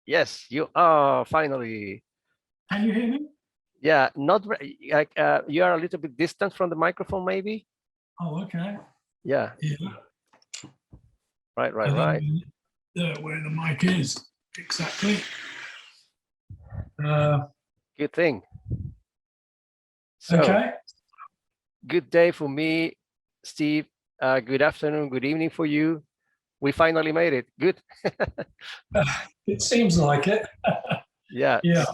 Yes, you are finally. Can you hear me? Yeah, not like you are a little bit distant from the microphone, maybe. Oh, okay. Yeah. Yeah. Right. Where the mic is exactly. Good thing. So, okay. Good day for me, Steve. Good afternoon, good evening for you. We finally made it. Good. It seems like it. Yeah. Yeah.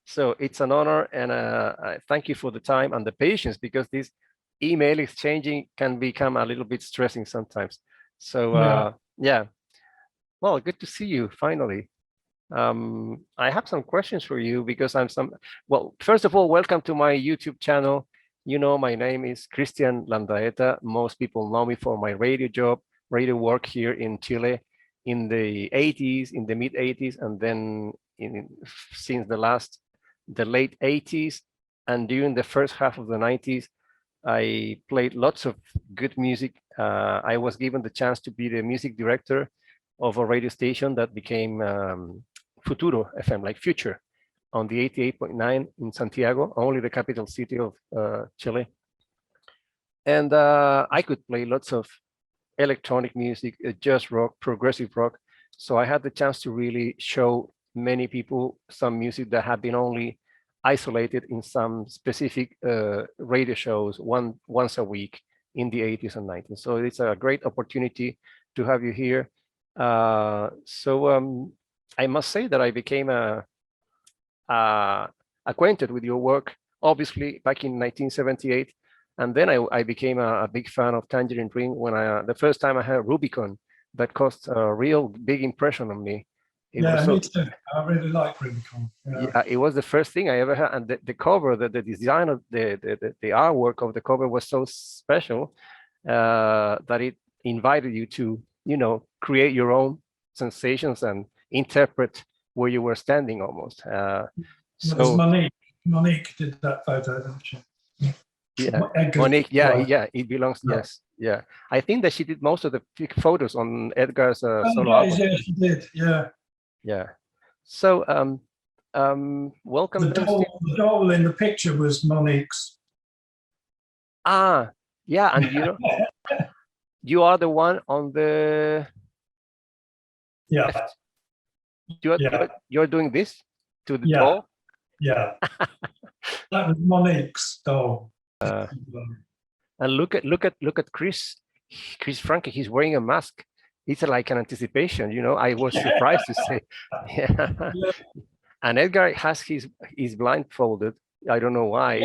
So it's an honor, and I thank you for the time and the patience, because this email exchanging can become a little bit stressing sometimes. So yeah. Well, good to see you finally. I have some questions for you because well, first of all, welcome to my YouTube channel. You know, my name is Christian Landaeta. Most people know me for my radio job, radio work here in Chile in the 80s, in the mid 80s, and then since the late 80s, and during the first half of the 90s, I played lots of good music. I was given the chance to be the music director of a radio station that became Futuro FM, like Future, on the 88.9 in Santiago, only the capital city of Chile. And I could play lots of electronic music, jazz rock, progressive rock. So I had the chance to really show many people some music that had been only isolated in some specific radio shows once a week in the 80s and 90s. So it's a great opportunity to have you here. I must say that I became acquainted with your work, obviously, back in 1978. And then I became a big fan of Tangerine Dream when the first time I heard Rubicon. That caused a real big impression on me. Me too. I really like Rubicon. Yeah, it was the first thing I ever heard. And the cover, the design of the artwork of the cover was so special that it invited you to, create your own sensations and interpret where you were standing almost. It was Monique. Monique did that photo, didn't she? Yeah, Monique. Yeah, it belongs. Yes, yeah. I think that she did most of the photos on Edgar's solo album. Yeah, she did. Yeah. Yeah. So, welcome. The doll in the picture was Monique's. Ah, yeah, and you are the one on the left. You're doing this to the doll. Yeah. That was Monique's doll. And look at Chris Franke. He's wearing a mask. It's like an anticipation, I was surprised to say. Yeah. And Edgar has his blindfolded. I don't know why.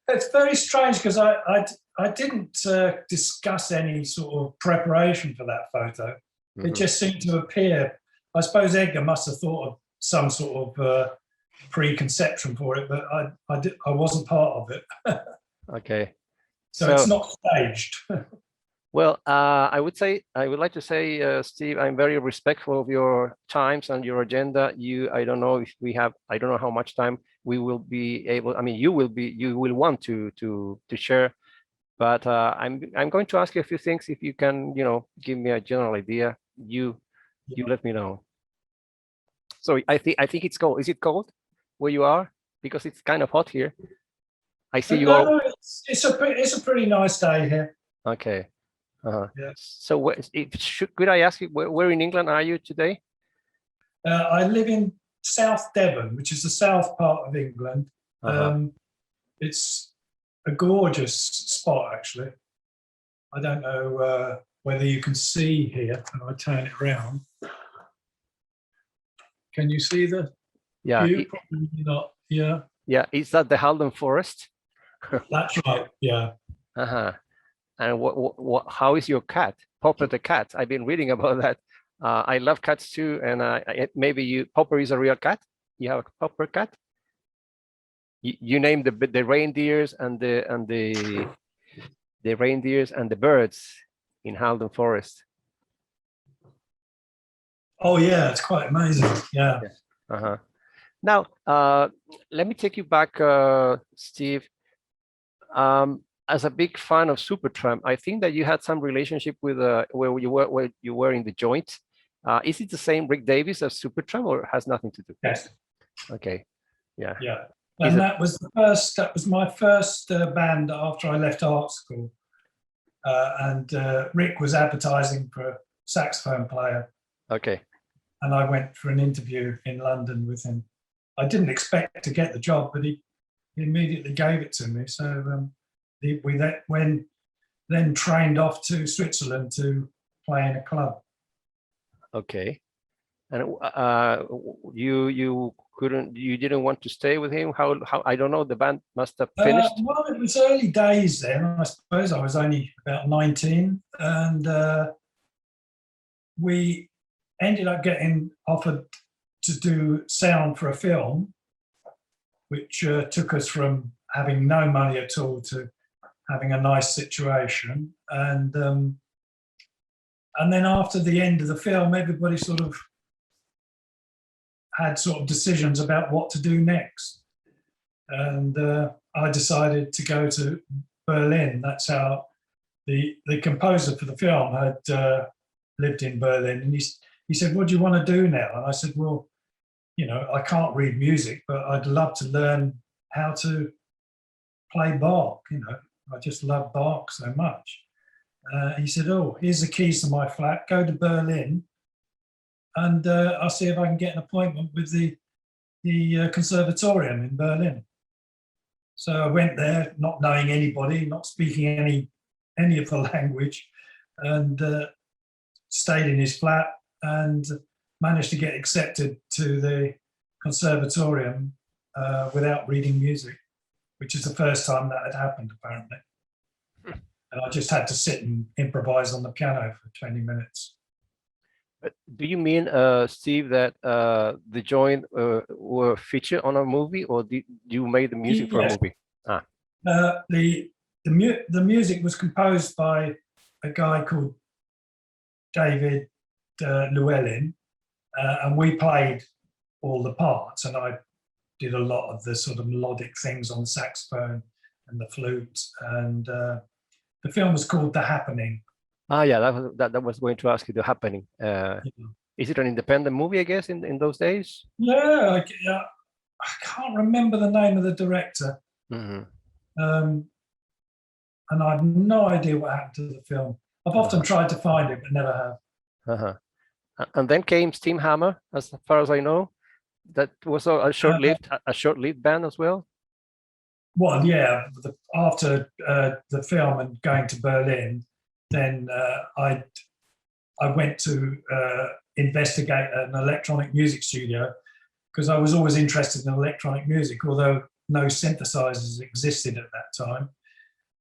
It's very strange because I didn't discuss any sort of preparation for that photo. Mm-hmm. It just seemed to appear. I suppose Edgar must have thought of some sort of preconception for it, but I wasn't part of it. Okay. So it's not staged. Well, I would like to say, Steve, I'm very respectful of your times and your agenda. I don't know if I don't know how much time we will be able. I mean, you will want to share, but I'm going to ask you a few things. If you can, give me a general idea, you let me know. So I think it's cold. Is it cold where you are? Because it's kind of hot here. I see you all. It's a pretty nice day here. Okay. Yeah. So could I ask you, where in England are you today? I live in South Devon, which is the south part of England. It's a gorgeous spot, actually. I don't know whether you can see here, and I turn it around. Can you see the view? Probably not. Yeah. Yeah, is that the Haldon Forest? That's right. Yeah. And how is your cat, Popper the cat? I've been reading about that. I love cats too, and maybe Popper is a real cat. You have a Popper cat. You name the reindeers and the reindeers and the birds in Haldon Forest. Oh yeah, it's quite amazing. Yeah. Now, let me take you back, Steve. As a big fan of Supertramp, I think that you had some relationship with where you were in the joint. Is it the same Rick Davies as Supertramp, or has nothing to do? Yes. Okay. Yeah. Yeah. And that was my first band after I left art school. And Rick was advertising for a saxophone player. Okay. And I went for an interview in London with him. I didn't expect to get the job, but he immediately gave it to me. So we then trained off to Switzerland to play in a club. Okay. And you didn't want to stay with him? How I don't know, the band must have finished? Well, it was early days then. I suppose I was only about 19, and we ended up getting offered to do sound for a film, which took us from having no money at all to having a nice situation. And then after the end of the film, everybody sort of had sort of decisions about what to do next. And I decided to go to Berlin. That's how the composer for the film had lived in Berlin. And he said, "What do you want to do now?" And I said, "Well, you know, I can't read music, but I'd love to learn how to play Bach. You know, I just love Bach so much." He said, "Oh, here's the keys to my flat. Go to Berlin, and I'll see if I can get an appointment with the conservatorium in Berlin." So I went there, not knowing anybody, not speaking any of the language, and stayed in his flat and managed to get accepted to the conservatorium without reading music, which is the first time that had happened, apparently. And I just had to sit and improvise on the piano for 20 minutes. Do you mean, Steve, that the joint were featured on a movie, or did you made the music for a movie? The music was composed by a guy called David Llewellyn, and we played all the parts, and I did a lot of the sort of melodic things on the saxophone and the flute. And the film was called The Happening. Yeah, that was going to ask you, The Happening. Is it an independent movie, I guess, in those days? Yeah, I can't remember the name of the director. And I have no idea what happened to the film. I've often tried to find it, but never have. And then came Steamhammer, as far as I know. That was a short-lived band as well. Well, yeah. After the film and going to Berlin, then I went to investigate an electronic music studio, because I was always interested in electronic music, although no synthesizers existed at that time.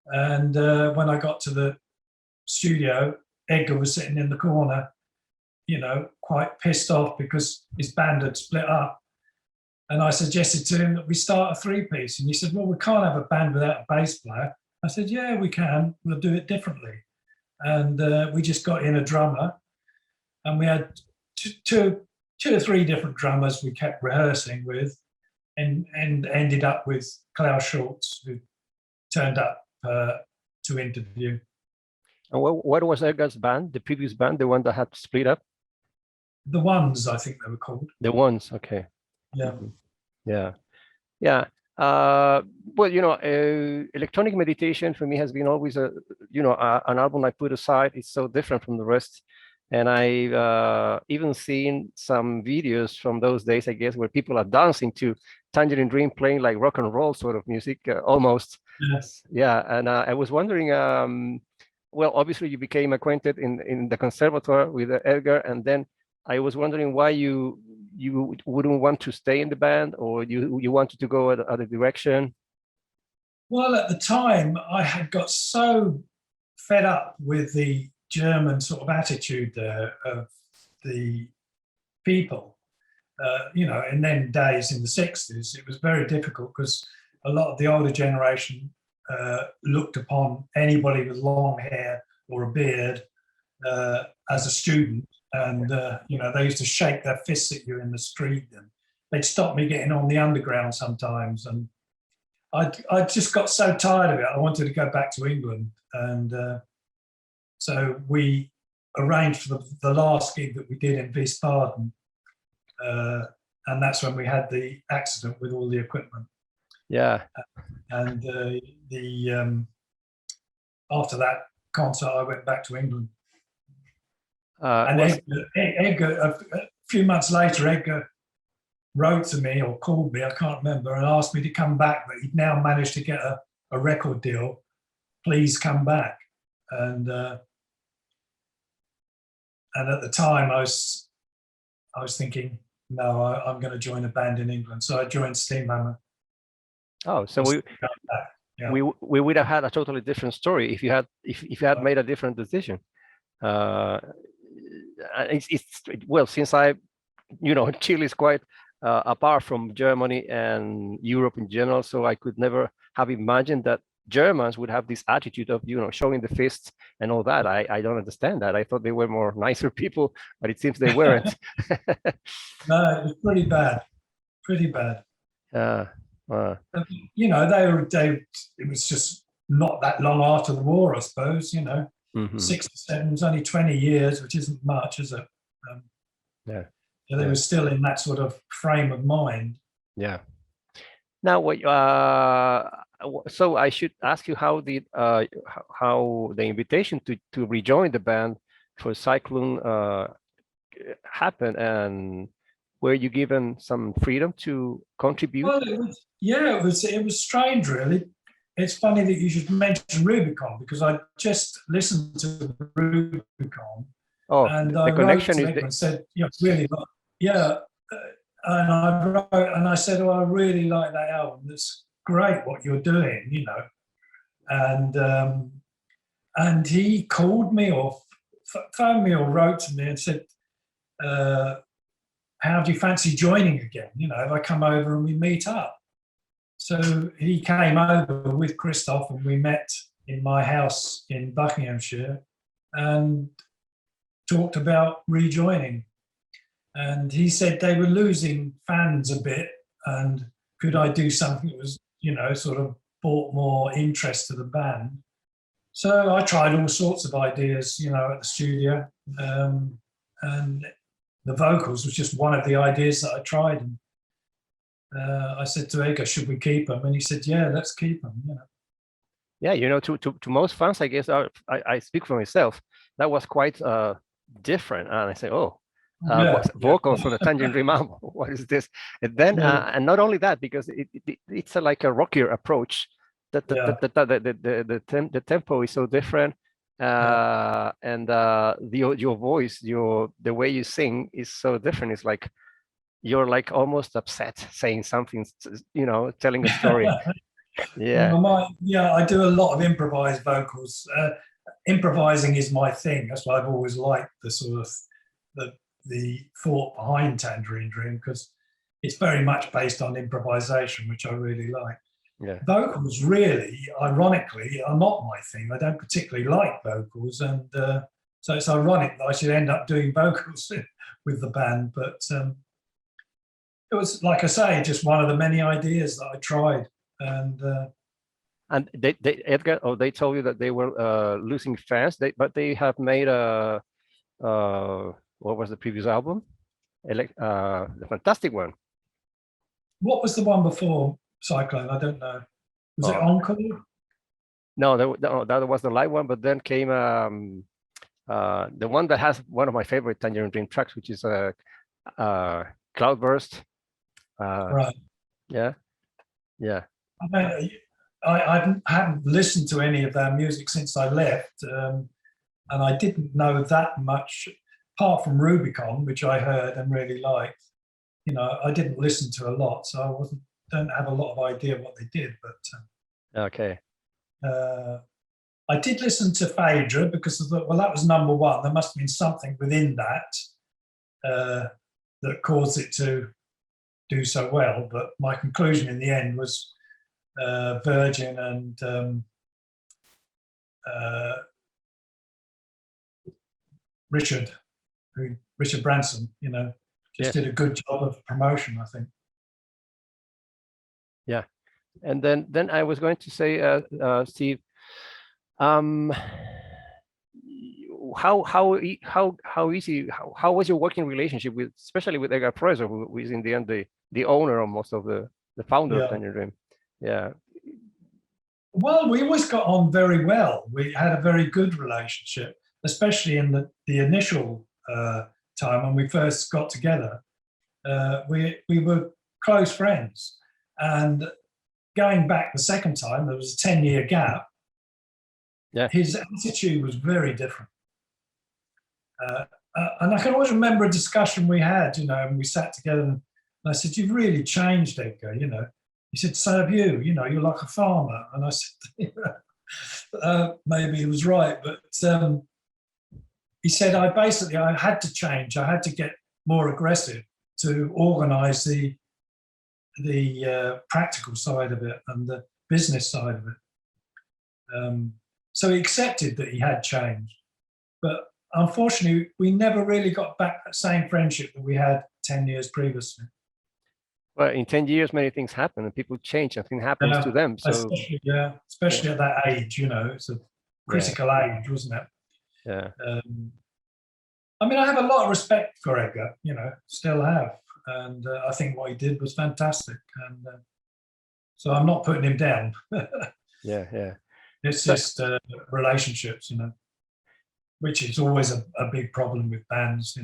And when I got to the studio, Edgar was sitting in the corner, you know, quite pissed off because his band had split up. And I suggested to him that we start a three-piece. And he said, "Well, we can't have a band without a bass player." I said, "Yeah, we can. We'll do it differently." And we just got in a drummer, and we had two or three different drummers we kept rehearsing with, and ended up with Klaus Schultz, who turned up to interview. And what was Edgar's band, the previous band, the one that had split up? The Ones, I think they were called. The Ones, okay. Yeah. Yeah. Well, you know, electronic meditation for me has been always an album I put aside. It's so different from the rest. And I've even seen some videos from those days, I guess, where people are dancing to Tangerine Dream, playing like rock and roll sort of music, almost. Yes. Yeah, and I was wondering, well, obviously you became acquainted in the conservatoire with Edgar, and then I was wondering why you wouldn't want to stay in the band, or you wanted to go other direction. Well, at the time, I had got so fed up with the German sort of attitude there of the people. You know, in them days in the 60s, it was very difficult because a lot of the older generation looked upon anybody with long hair or a beard as a student. And, you know, they used to shake their fists at you in the street, and they'd stop me getting on the underground sometimes. And I just got so tired of it. I wanted to go back to England. And so we arranged for the last gig that we did in Wiesbaden, and that's when we had the accident with all the equipment. Yeah. And after that concert, I went back to England. And Edgar, a few months later, Edgar wrote to me or called me, I can't remember, and asked me to come back, but he'd now managed to get a record deal. Please come back. And at the time, I was thinking, no, I'm going to join a band in England. So I joined Steamhammer. Oh, so we would have had a totally different story if you had made a different decision. Well, since Chile is quite apart from Germany and Europe in general, so I could never have imagined that Germans would have this attitude of showing the fists and all that. I don't understand that. I thought they were more nicer people, but it seems they weren't. No, it was pretty bad. Pretty bad. It was just not that long after the war, I suppose. 6 or 7, it was only 20 years, which isn't much, is it? Yeah. So they were still in that sort of frame of mind. Yeah. Now, so I should ask you how the invitation to rejoin the band for Cyclone happened, and were you given some freedom to contribute? Well, it was strange, really. It's funny that you should mention Rubicon, because I just listened to Rubicon. Oh, and the I connection wrote to Nick and said, really, and I said, I really like that album. That's great what you're doing, and he called me or phoned me or wrote to me and said, how do you fancy joining again? If I come over and we meet up. So he came over with Christoph and we met in my house in Buckinghamshire and talked about rejoining. And he said they were losing fans a bit, and could I do something that was, sort of brought more interest to the band? So I tried all sorts of ideas, at the studio, and the vocals was just one of the ideas that I tried. And I said to Edgar, should we keep them? And he said, yeah, let's keep them. Yeah, to most fans, I guess, I speak for myself, that was quite different. And I say, vocals from the Tangerine Dream album, what is this? And then, and not only that, because it's like a rockier approach. The tempo is so different, and your voice, the way you sing is so different. It's like you're like almost upset saying something, telling a story. Yeah. I do a lot of improvised vocals. Improvising is my thing. That's why I've always liked the sort of the thought behind Tangerine Dream, because it's very much based on improvisation, which I really like. Yeah. Vocals, really, ironically, are not my thing. I don't particularly like vocals, and so it's ironic that I should end up doing vocals with the band. But it was, like I say, just one of the many ideas that I tried. And Edgar, they told you that they were losing fans, but they have made a what was the previous album? The fantastic one. What was the one before Cyclone? I don't know. Was it Encore? No, that was the live one. But then came the one that has one of my favorite Tangerine Dream tracks, which is Cloudburst. Right. Yeah. I haven't listened to any of their music since I left, and I didn't know that much, apart from Rubicon, which I heard and really liked. I didn't listen to a lot, so I don't have a lot of idea what they did. But okay. I did listen to Phaedra because I thought, well, that was number one. There must have been something within that that caused it to do so well. But my conclusion in the end was Virgin and Richard Branson, did a good job of promotion, I think. Yeah. And then I was going to say, Steve, how easy, how was your working relationship with, especially with Edgar Preser, who is in the end the owner of most of the founder of Tangerine Dream? Yeah. Well, we always got on very well. We had a very good relationship, especially in the initial time when we first got together. We were close friends, and going back the second time, there was a 10-year gap. Yeah. His attitude was very different. And I can always remember a discussion we had, and we sat together and I said, "You've really changed, Edgar, He said, "So have you, you're like a farmer." And I said, maybe he was right, but he said, I had to change. I had to get more aggressive to organize the practical side of it and the business side of it. So he accepted that he had changed, but unfortunately, we never really got back that same friendship that we had 10 years previously. Well, in 10 years, many things happen and people change and things happens to them. So especially at that age, it's a critical age, wasn't it? Yeah. I mean, I have a lot of respect for Edgar, still have. And I think what he did was fantastic. And so I'm not putting him down. Yeah. It's just relationships, which is always a big problem with bands,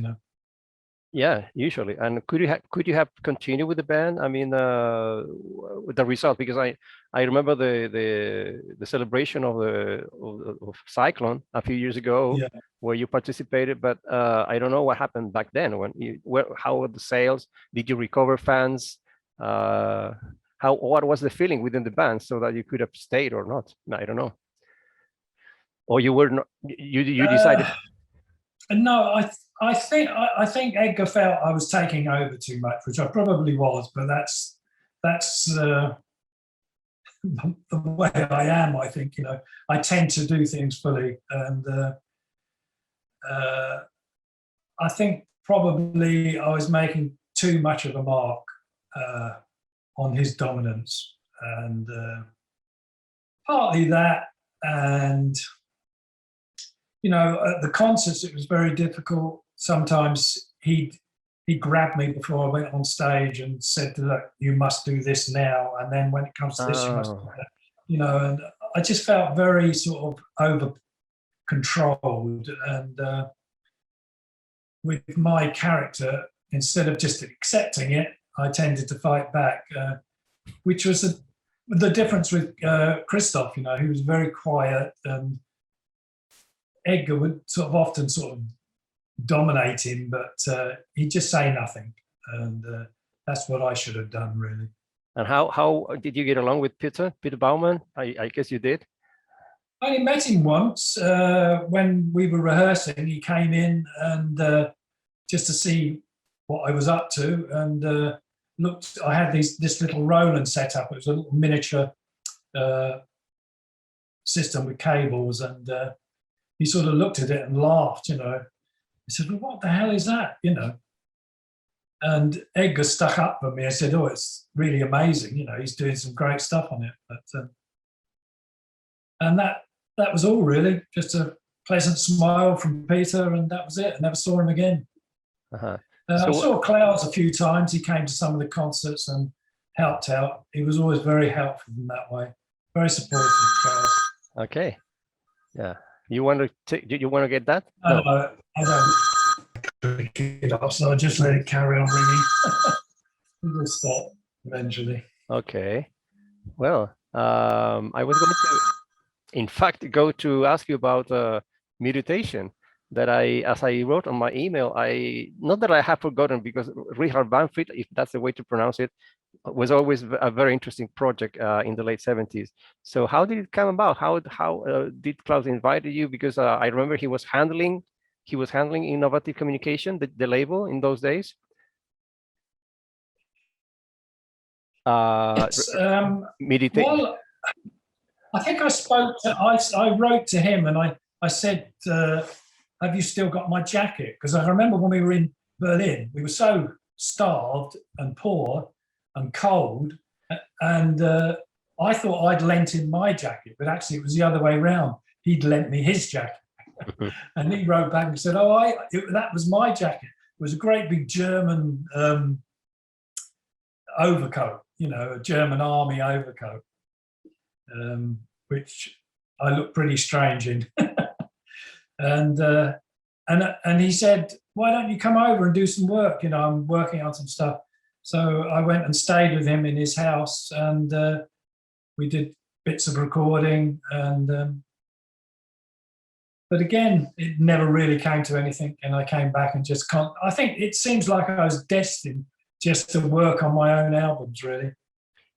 Yeah, usually. And could you have continued with the band? I mean, with the result, because I remember the celebration of Cyclone a few years ago, where you participated, but I don't know what happened back then. How were the sales? Did you recover fans? What was the feeling within the band so that you could have stayed or not? I don't know. Or you were not. You decided. No, I think Edgar felt I was taking over too much, which I probably was, but that's the way I am. I think I tend to do things fully, and I think probably I was making too much of a mark on his dominance, and partly that, and at the concerts, it was very difficult. Sometimes he'd grab me before I went on stage and said, "Look, you must do this now." And then when it comes to this, you must do that. And I just felt very sort of over controlled. And with my character, instead of just accepting it, I tended to fight back, which was the difference with Christoph, who was very quiet, and Edgar would often dominate him, but he'd just say nothing, and that's what I should have done, really. And how did you get along with Peter Baumann? I guess you did. I only met him once when we were rehearsing. He came in and just to see what I was up to, and looked. I had this little Roland set up. It was a little miniature system with cables, and he sort of looked at it and laughed, He said, "Well, what the hell is that?" And Edgar stuck up for me. I said, "Oh, it's really amazing. He's doing some great stuff on it." But and that was all really. Just a pleasant smile from Peter, and that was it. I never saw him again. I saw Klaus a few times. He came to some of the concerts and helped out. He was always very helpful in that way. Very supportive, Klaus. Okay. Yeah. You want to get that? No, I don't pick it up, so I just let it carry on ringing. It will stop eventually. Okay. Well, I was going to, in fact, ask you about meditation. That as I wrote on my email, not that I have forgotten, because Richard Banfield, if that's the way to pronounce it, was always a very interesting project in the late 70s. So how did it come about? How did Klaus invite you? Because I remember he was handling Innovative Communication, the label in those days. Meditation. Well, I think I wrote to him and I said, "Have you still got my jacket?" Because I remember when we were in Berlin, we were so starved and poor and cold, and I thought I'd lent him my jacket, but actually it was the other way around. He'd lent me his jacket. And he wrote back and said, "Oh, that was my jacket. It was a great big German overcoat, you know, a German army overcoat, which I looked pretty strange in." And he said, "Why don't you come over and do some work? You know, I'm working on some stuff." So I went and stayed with him in his house, and we did bits of recording. And but again, it never really came to anything. And I came back and just can't. I think it seems like I was destined just to work on my own albums, really.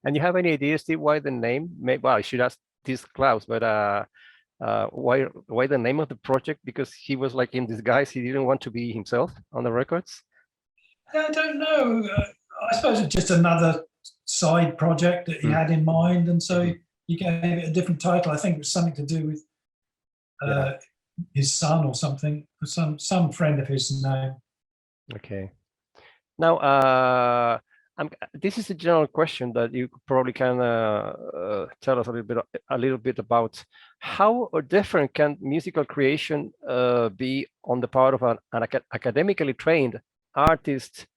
And you have any ideas, Steve, why the name? Well, I should ask this Klaus, but why the name of the project? Because he was like in disguise. He didn't want to be himself on the records. I don't know. I suppose it's just another side project that he had in mind, and so he gave it a different title. I think it was something to do with his son or something, some friend of his name. Okay. Now, this is a general question that you probably can tell us a little bit about. How different can musical creation be on the part of an academically trained artist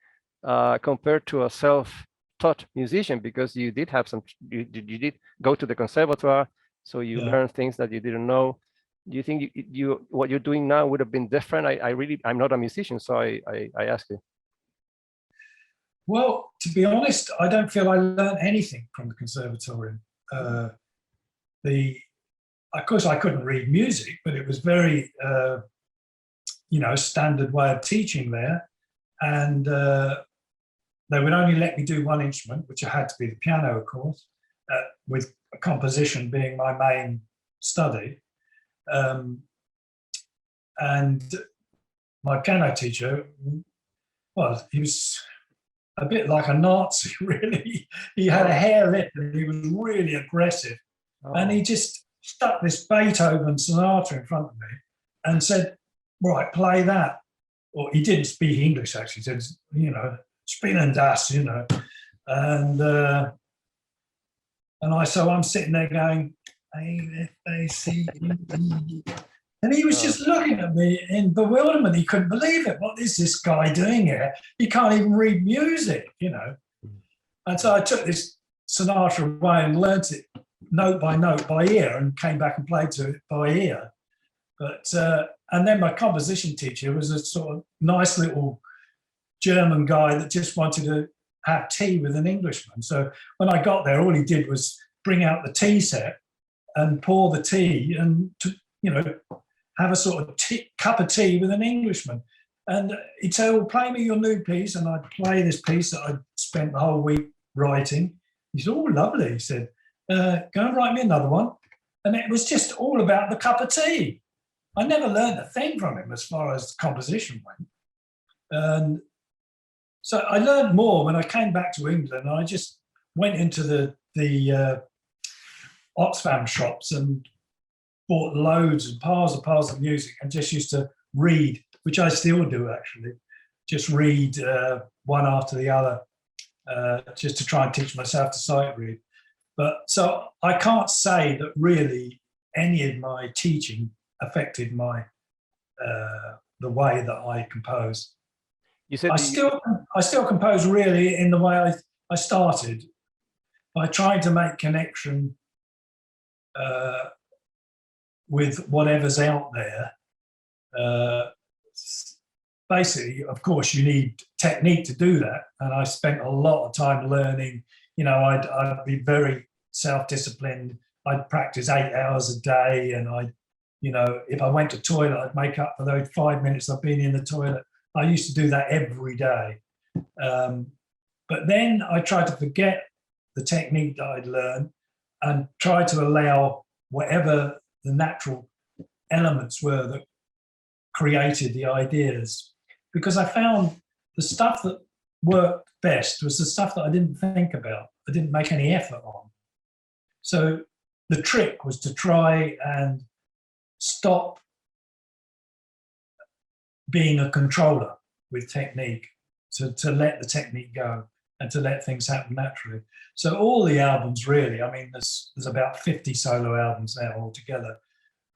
compared to a self-taught musician? Because you did have you did go to the conservatoire, so you learned things that you didn't know. Do you think what you're doing now would have been different? I'm not a musician, so I ask you. Well, to be honest, I don't feel I learned anything from the conservatorium. Of course, I couldn't read music, but it was very, you know, standard way of teaching there. And they would only let me do one instrument, which I had to be the piano, of course, with composition being my main study. And my piano teacher, well, he was a bit like a Nazi, really. He had a hair lip and he was really aggressive. And he just stuck this Beethoven sonata in front of me and said, "Right, play that." Or he didn't speak English, actually. He said, you know, "Spielen das," you know. And so I'm sitting there going, A-F-A-C-E-E. And he was just looking at me in bewilderment. He couldn't believe it. What is this guy doing here? He can't even read music, you know. And so I took this sonata away and learnt it note by ear and came back and played to it by ear. But and then my composition teacher was a sort of nice little German guy that just wanted to have tea with an Englishman. So when I got there, all he did was bring out the tea set and pour the tea and, you know, have a sort of cup of tea with an Englishman. And he'd say, "Well, play me your new piece." And I'd play this piece that I'd spent the whole week writing. He said, "Oh, lovely." He said, "Go and write me another one." And it was just all about the cup of tea. I never learned a thing from him as far as composition went. And so I learned more when I came back to England. I just went into the Oxfam shops and bought loads and piles of music and just used to read, which I still do actually, just read one after the other, just to try and teach myself to sight read. But so I can't say that really any of my teaching affected my the way that I compose. You said I still compose really in the way I started, by trying to make connection with whatever's out there. Basically, of course, you need technique to do that. And I spent a lot of time learning. You know, I'd be very self-disciplined. I'd practice 8 hours a day. And you know, if I went to toilet, I'd make up for those 5 minutes I've been in the toilet. I used to do that every day. But then I tried to forget the technique that I'd learned and try to allow whatever the natural elements were that created the ideas. Because I found the stuff that worked best was the stuff that I didn't think about, I didn't make any effort on. So the trick was to try and stop being a controller with technique, to let the technique go and to let things happen naturally. So all the albums really, I mean, there's about 50 solo albums now altogether,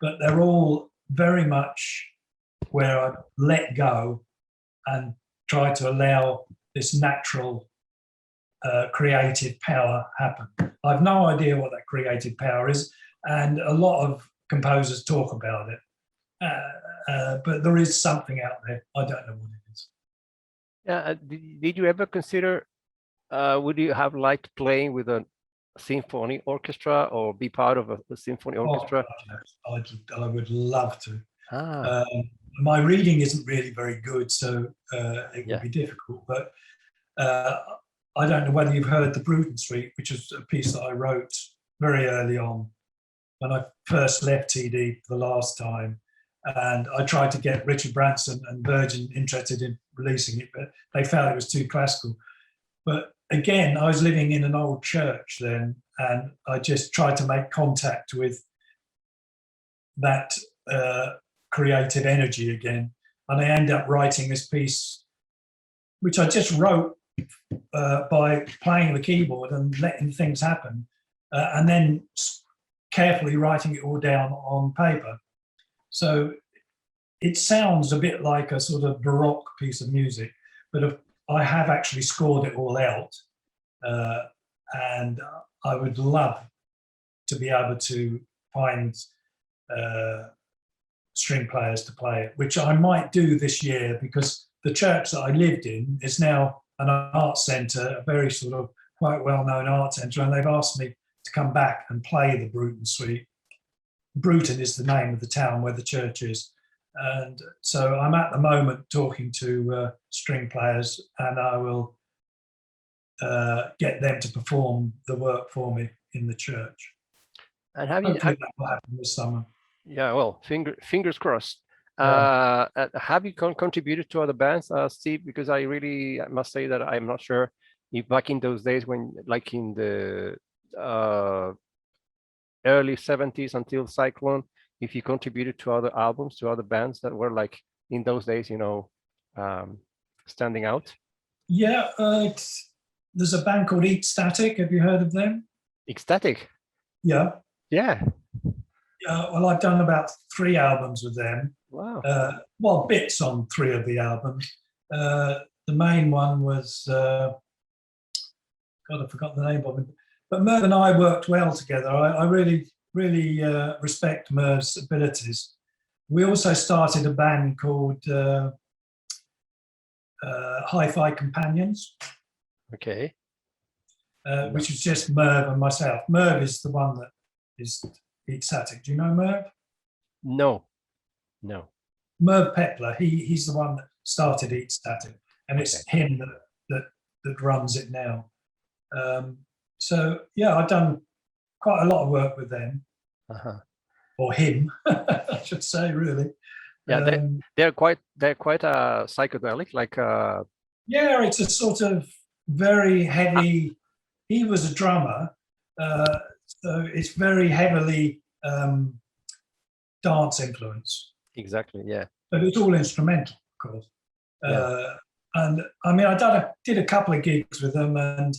but they're all very much where I let go and try to allow this natural creative power happen. I've no idea what that creative power is, and a lot of composers talk about it, but there is something out there. I don't know what it is. Yeah, did you ever consider, would you have liked playing with a symphony orchestra or be part of a symphony orchestra? Oh, I would love to. Ah. My reading isn't really very good, so it would be difficult, but I don't know whether you've heard The Bruton Suite, which is a piece that I wrote very early on when I first left TD for the last time. And I tried to get Richard Branson and Virgin interested in releasing it, but they felt it was too classical. But again, I was living in an old church then, and I just tried to make contact with that creative energy again. And I ended up writing this piece, which I just wrote by playing the keyboard and letting things happen, and then carefully writing it all down on paper. So it sounds a bit like a sort of Baroque piece of music, but I have actually scored it all out, and I would love to be able to find string players to play it, which I might do this year, because the church that I lived in is now an art centre, a very sort of quite well-known art centre, and they've asked me to come back and play the Bruton Suite. Bruton is the name of the town where the church is. And so I'm at the moment talking to string players, and I will get them to perform the work for me in the church. And hopefully that will happen this summer. Yeah, well, fingers crossed. Yeah. Have you contributed to other bands, Steve? Because I must say that I'm not sure if back in those days when, like in the early 70s until Cyclone, if you contributed to other albums, to other bands that were like in those days, you know, standing out. Yeah, there's a band called Eat Static. Have you heard of them? Ecstatic. Yeah. Yeah. Well, I've done about 3 albums with them. Wow. Well, bits on 3 of the albums. The main one was, God, I forgot the name of it. But Merv and I worked well together. I really respect Merv's abilities. We also started a band called Hi-Fi Companions. Okay. Which is just Merv and myself. Merv is the one that is Eat Static. Do you know Merv? No. Merv Pepler. He's the one that started Eat Static, and it's him that runs it now. So yeah, I've done quite a lot of work with them, or him, I should say, really. Yeah, they're quite psychedelic, like. Yeah, it's a sort of very heavy. He was a drummer, so it's very heavily dance influence. Exactly. Yeah. But it's all instrumental, of course. Yeah. And I mean, I did a couple of gigs with them, and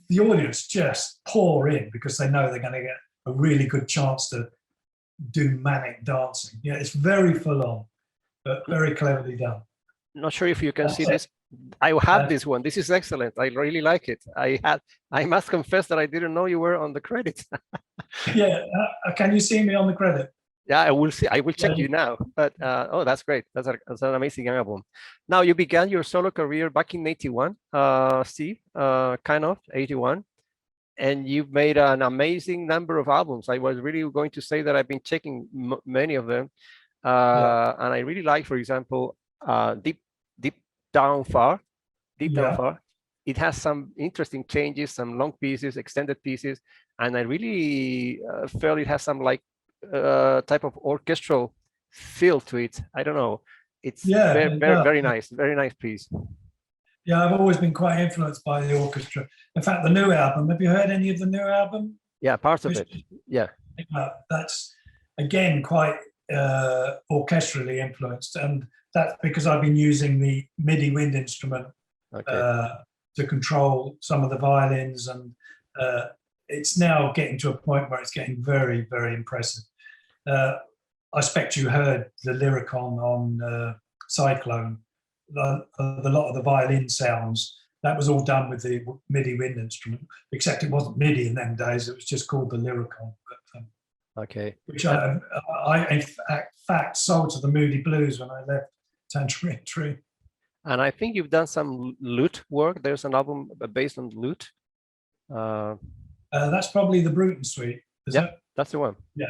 the audience just pour in because they know they're going to get a really good chance to do manic dancing. Yeah, it's very full on, but very cleverly done. Not sure if you can see this. I have this one. This is excellent. I really like it. I must confess that I didn't know you were on the credits. Yeah, can you see me on the credit? Yeah, I will see. I will check you now. But oh, that's great. That's an amazing album. Now, you began your solo career back in '81, Steve, kind of 81, and you've made an amazing number of albums. I was really going to say that I've been checking many of them, and I really like, for example, Deep Down Far. It has some interesting changes, some long pieces, extended pieces, and I really felt it has some like type of orchestral feel to it. I don't know. It's very nice piece. Yeah, I've always been quite influenced by the orchestra. In fact, the new album, have you heard any of the new album? Yeah, parts of it. Yeah. That's again quite orchestrally influenced, and that's because I've been using the MIDI wind instrument to control some of the violins, and it's now getting to a point where it's getting very, very impressive. I expect you heard the Lyricon on Cyclone. The lot of the violin sounds, that was all done with the MIDI wind instrument, except it wasn't MIDI in them days. It was just called the Lyricon. But, okay. Which I in fact sold to the Moody Blues when I left Tangerine Dream. And I think you've done some lute work. There's an album based on lute. That's probably the Bruton Suite. Yeah, that's the one. Yeah.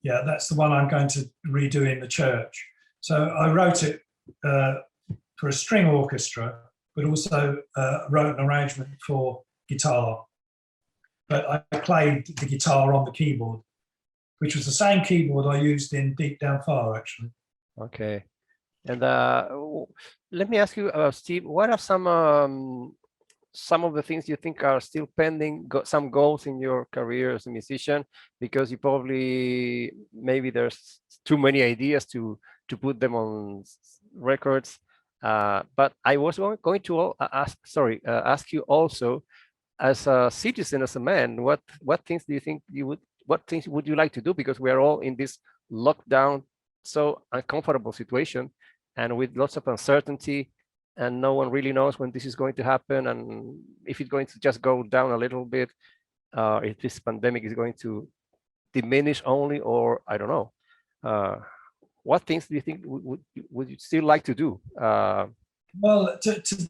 That's the one I'm going to redo in the church. So I wrote it for a string orchestra, but also wrote an arrangement for guitar. But I played the guitar on the keyboard, which was the same keyboard I used in Deep Down Far, actually. Okay. And let me ask you, Steve, what are some of the things you think are still pending, some goals in your career as a musician? Because you probably, maybe there's too many ideas to put them on records. But I was going to ask you also, as a citizen, as a man, what things do you think what things would you like to do? Because we are all in this lockdown, so uncomfortable situation, and with lots of uncertainty, and no one really knows when this is going to happen, and if it's going to just go down a little bit, if this pandemic is going to diminish only, or I don't know. What things do you think would you still like to do? Well, to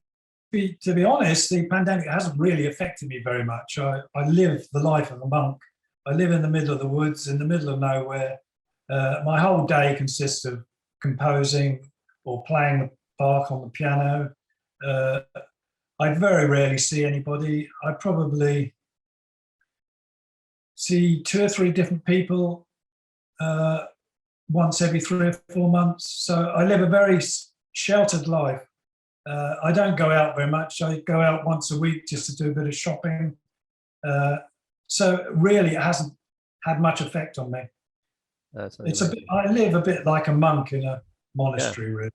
be honest, the pandemic hasn't really affected me very much. I live the life of a monk. I live in the middle of the woods, in the middle of nowhere. My whole day consists of composing or playing the bark on the piano. I very rarely see anybody. I probably see 2 or 3 different people once every 3 or 4 months. So I live a very sheltered life. I don't go out very much. I go out once a week just to do a bit of shopping. So really, it hasn't had much effect on me. It's a bit, I live a bit like a monk in a monastery, really.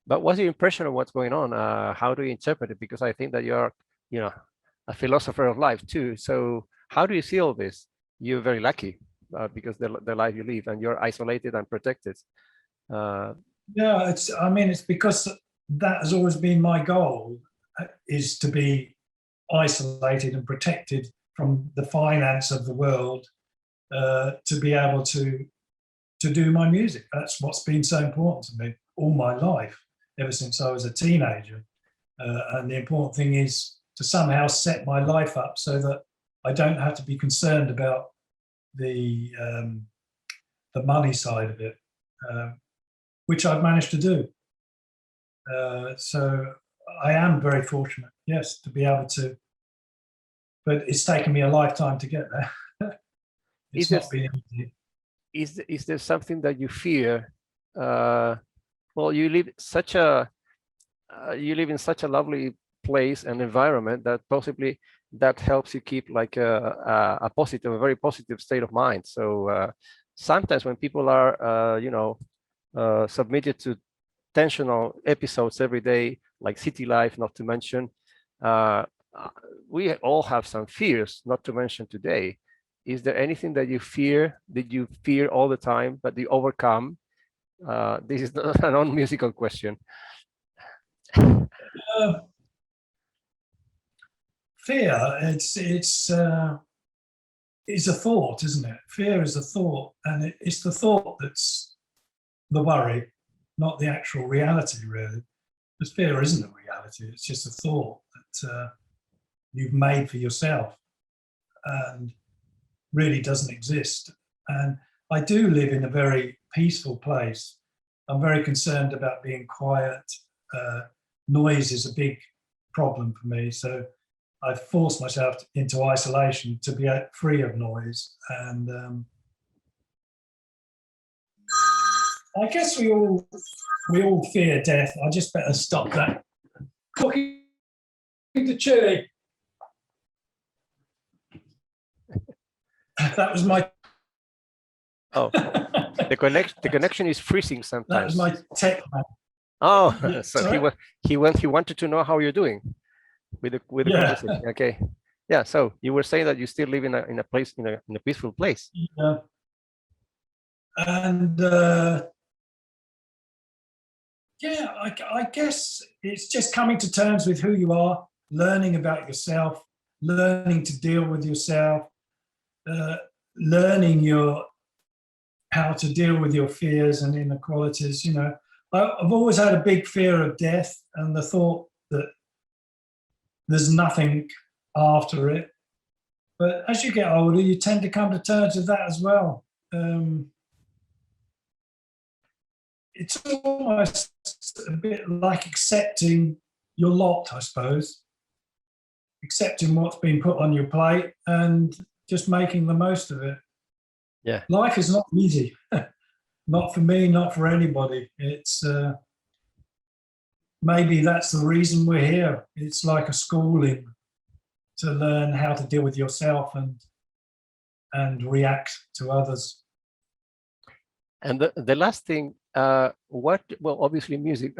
But what's your impression of what's going on? How do you interpret it? Because I think that you are, a philosopher of life too. So how do you see all this? You're very lucky because the life you live, and you're isolated and protected. Yeah, it's because that has always been my goal, is to be isolated and protected from the finance of the world, to be able to do my music. That's what's been so important to me all my life, ever since I was a teenager. And the important thing is to somehow set my life up so that I don't have to be concerned about the money side of it, which I've managed to do. So I am very fortunate, yes, to be able to, but it's taken me a lifetime to get there. It's not been easy. Is there something that you fear? Well, you live in such a lovely place and environment that possibly that helps you keep like a very positive state of mind. So sometimes when people are, submitted to tensional episodes every day, like city life, not to mention, we all have some fears, not to mention today. Is there anything that you fear, all the time, but you overcome? This is not a non-musical question. Fear, it's a thought, isn't it? Fear is a thought, and it's the thought that's the worry, not the actual reality, really. Because fear isn't a reality, it's just a thought that you've made for yourself and really doesn't exist. And I do live in a very peaceful place. I'm very concerned about being quiet. Noise is a big problem for me. So I've forced myself into isolation to be free of noise. And I guess we all fear death. I just better stop that. Cooking the chili. That was my. Oh, the connection is freezing sometimes. That was my tech man. Oh, so he wanted to know how you're doing with the conversation. Okay, yeah. So you were saying that you still live in a place, in a peaceful place. Yeah. And yeah, I guess it's just coming to terms with who you are, learning about yourself, learning to deal with yourself, learning how to deal with your fears and inequalities. You know, I've always had a big fear of death and the thought that there's nothing after it. But as you get older, you tend to come to terms with that as well. It's almost a bit like accepting your lot, I suppose. Accepting what's been put on your plate and just making the most of it. Yeah. Life is not easy. Not for me, not for anybody. It's maybe that's the reason we're here. It's like a schooling to learn how to deal with yourself and react to others. And the last thing, well, obviously music.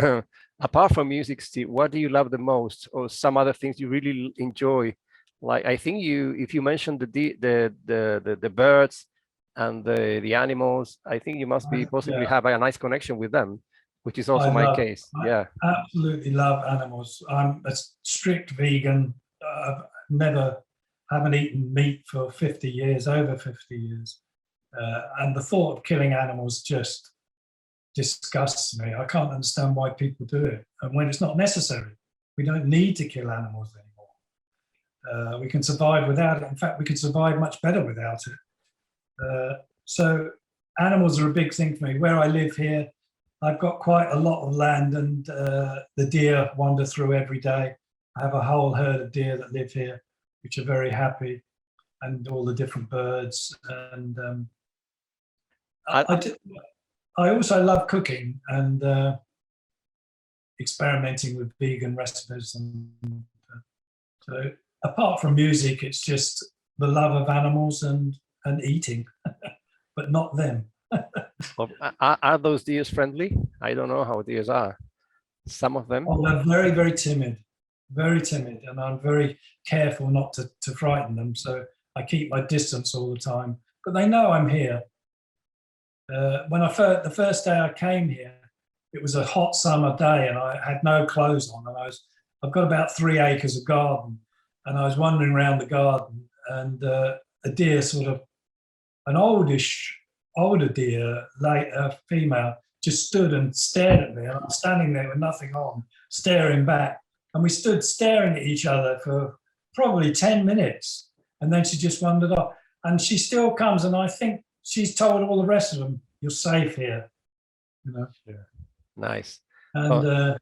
Apart from music, Steve, what do you love the most, or some other things you really enjoy? Like I think if you mentioned the birds and the animals, I think you must be possibly have a nice connection with them, which is also my case. Yeah, absolutely love animals. I'm a strict vegan. Haven't eaten meat for 50 years, over 50 years. And the thought of killing animals just disgusts me. I can't understand why people do it. And when it's not necessary, we don't need to kill animals anymore. We can survive without it. In fact, we can survive much better without it. So animals are a big thing for me. Where I live here, I've got quite a lot of land and the deer wander through every day. I have a whole herd of deer that live here, which are very happy, and all the different birds. And I also love cooking and experimenting with vegan recipes. And so apart from music, it's just the love of animals and eating, but not them. Are those deers friendly? I don't know how deers are. Some of them. Oh, they're very, very timid, and I'm very careful not to frighten them. So I keep my distance all the time, but they know I'm here. When the first day I came here, it was a hot summer day and I had no clothes on, and I've got about 3 acres of garden, and I was wandering around the garden, and a deer, sort of an older deer, female, just stood and stared at me, and I'm standing there with nothing on, staring back, and we stood staring at each other for probably 10 minutes, and then she just wandered off, and she still comes, and I think she's told all the rest of them, "You're safe here," you know. Yeah. Nice. And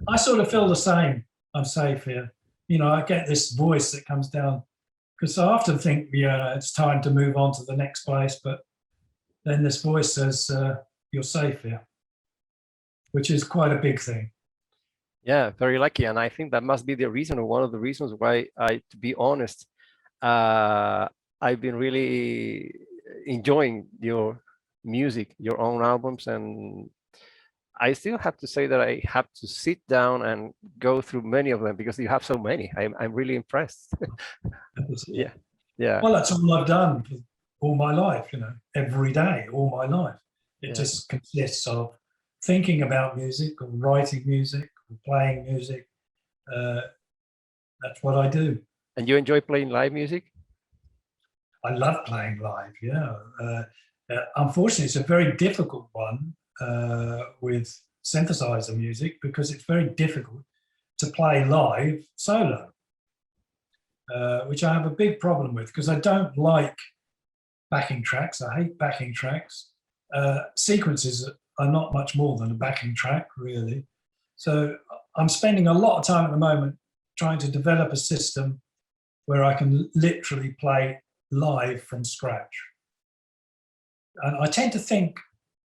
I sort of feel the same. I'm safe here. You know, I get this voice that comes down, because I often think, yeah, it's time to move on to the next place, but then this voice says, "You're safe here," which is quite a big thing. Yeah, very lucky, and I think that must be the reason, or one of the reasons why to be honest, I've been really enjoying your music, your own albums, and I still have to say that I have to sit down and go through many of them because you have so many. I'm really impressed. Yeah, yeah. Well, that's all I've done for all my life. You know, every day, all my life. It just consists of thinking about music, or writing music, or playing music. That's what I do. And you enjoy playing live music? I love playing live. Yeah. Unfortunately, it's a very difficult one with synthesizer music, because it's very difficult to play live solo, which I have a big problem with, because I don't like backing tracks. I hate backing tracks. Sequences are not much more than a backing track, really. So I'm spending a lot of time at the moment trying to develop a system where I can literally play live from scratch. And I tend to think,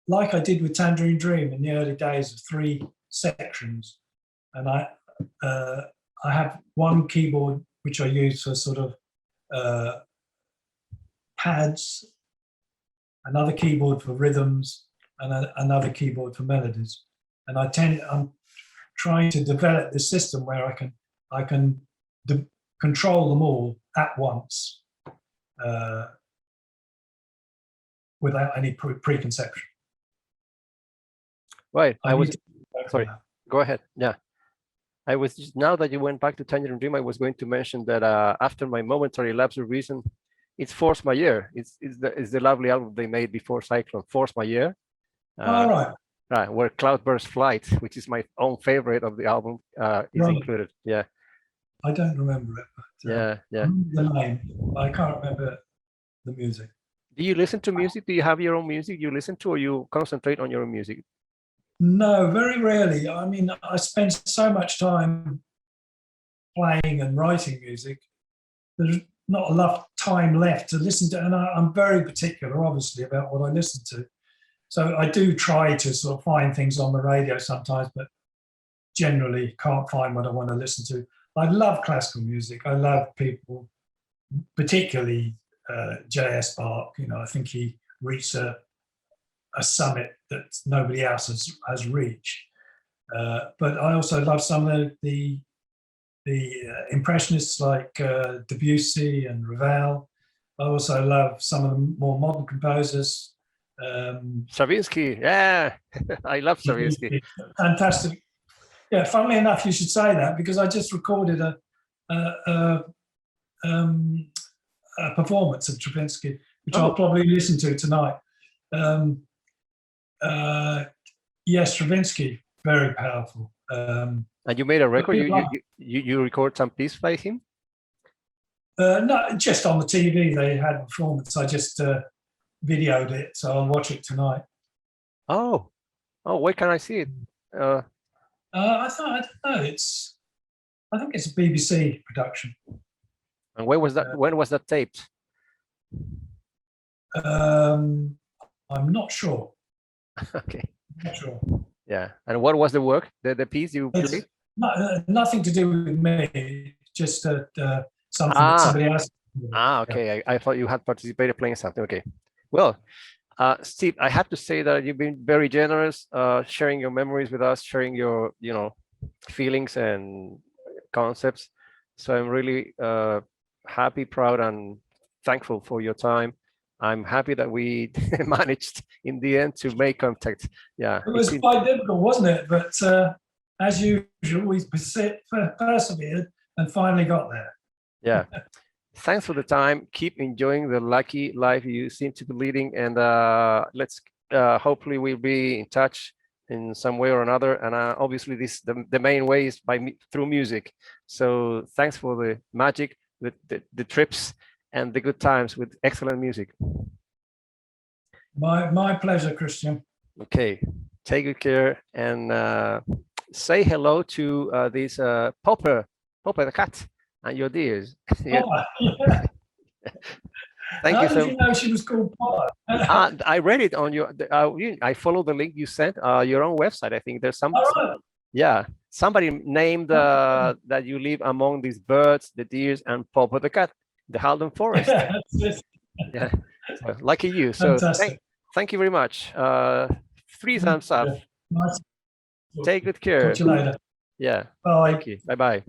like I did with Tangerine Dream in the early days, of 3 sections. And I have one keyboard which I use for sort of pads, another keyboard for rhythms, and another keyboard for melodies. And I'm trying to develop this system where I can control them all at once. without any preconception. Right. Sorry. Go ahead. Yeah. I was just, now that you went back to Tangerine Dream, I was going to mention that after my momentary lapse of reason, it's Force My Year. It's the lovely album they made before Cyclone, Force My Year. All right. Right, where Cloudburst Flight, which is my own favorite of the album, is included. Yeah. I don't remember it. But, yeah. I remember the name. I can't remember the music. Do you listen to music? Do you have your own music you listen to, or you concentrate on your own music? No, very rarely. I mean, I spend so much time playing and writing music. There's not enough time left to listen to, and I'm very particular, obviously, about what I listen to. So I do try to sort of find things on the radio sometimes, but generally can't find what I want to listen to. I love classical music. I love people, particularly J.S. Bach. You know, I think he reached a summit that nobody else has reached. But I also love some of the impressionists like Debussy and Ravel. I also love some of the more modern composers. Stravinsky, yeah, I love Stravinsky. Fantastic. Yeah, funnily enough, you should say that, because I just recorded a performance of Stravinsky, which I'll probably listen to tonight. Yes, Stravinsky, very powerful. And you made a record? You record some piece by him? No, just on the TV. They had a performance. I just videoed it, so I'll watch it tonight. Oh, where can I see it? I don't know. I think it's a BBC production. And where was that? When was that taped? I'm not sure. Okay. Not sure. Yeah. And what was the work? The piece you played? Nothing to do with me. Just something that somebody else. Okay. Yeah. I thought you had participated playing something. Okay. Well, Steve, I have to say that you've been very generous, sharing your memories with us, sharing your, feelings and concepts. So I'm really happy, proud, and thankful for your time. I'm happy that we managed in the end to make contact. Yeah, it was quite difficult, wasn't it? But as usual, we persevered and finally got there. Yeah. Thanks for the time. Keep enjoying the lucky life you seem to be leading, and let's hopefully we'll be in touch in some way or another. And obviously, the main way is through music. So thanks for the magic, the trips, and the good times with excellent music. My pleasure, Christian. Okay, take good care, and say hello to this Popper the cat and your dears. Yeah. Yeah. Thank you so much. How did you know she was called Popper? I read it on your. I follow the link you sent. Your own website. I think there's some. Right. Yeah, somebody named that you live among these birds, the deers, and Popper the cat, the Halden Forest. Yeah, yeah. So, lucky you. So thank you very much. 3 thumbs up. Yeah. Nice. Take good care. Talk to you later. Yeah. Bye. Thank you. Bye bye.